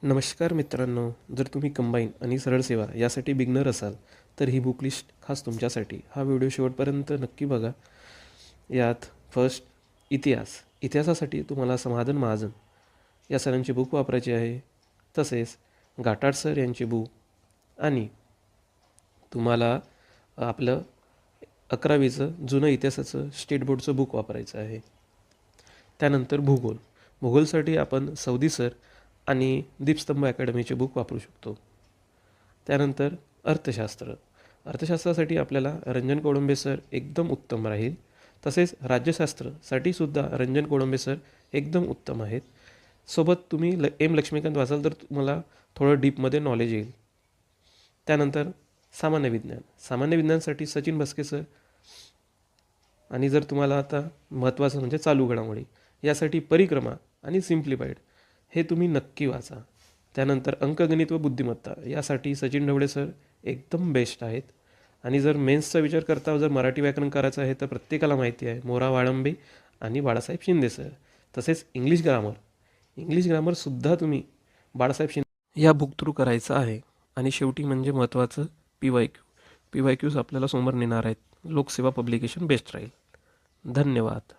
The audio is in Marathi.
नमस्कार मित्रांनो, जर तुम्ही कंबाईन आणि सरळ सेवा यासाठी बिगनर असाल तर ही बुक लिस्ट खास तुमच्यासाठी. हा व्हिडिओ शेवटपर्यंत नक्की बघा. यात फर्स्ट इतिहासासाठी तुम्हाला समाधान महाजन या सरांची बुक वापरायची आहे. तसेच घाटाड सर यांची बुक आणि तुम्हाला आपलं 11वीचं जुनं इतिहासाचं स्टेट बोर्डचं बुक वापरायचं आहे. त्यानंतर भूगोलसाठी आपण सौदी सर आणि दीपस्तंभ अकॅडमीचे बुक वापरू शकतो. त्यानंतर अर्थशास्त्रासाठी आपल्याला रंजन कोळंबे सर एकदम उत्तम राहील. तसेच राज्यशास्त्रासाठी सुद्धा रंजन कोळंबे सर एकदम उत्तम आहेत. सोबत तुम्ही एम लक्ष्मीकांत वाचाल तर तुम्हाला थोडं डीपमध्ये नॉलेज येईल. त्यानंतर सामान्य विज्ञानसाठी सचिन भस्के सर. आणि जर तुम्हाला आता महत्त्वाचं म्हणजे चालू घडामोडी यासाठी परिक्रमा आणि सिम्प्लिफाईड हे तुम्ही नक्की वाचा. त्यानंतर अंकगणित व बुद्धिमत्ता यासाठी सचिन ढवळे सर एकदम बेस्ट आहेत. आणि जर मेन्सचा विचार करता जर मराठी व्याकरण करायचं आहे तर प्रत्येकाला माहिती आहे मोरा वाळंबे आणि बाळासाहेब शिंदे सर. तसेच इंग्लिश ग्रामरसुद्धा तुम्ही बाळासाहेब शिंदे या बुक थ्रू करायचं आहे. आणि शेवटी म्हणजे महत्त्वाचं PYQs आपल्याला समोर नेणार आहेत. लोकसेवा पब्लिकेशन बेस्ट राहील. धन्यवाद.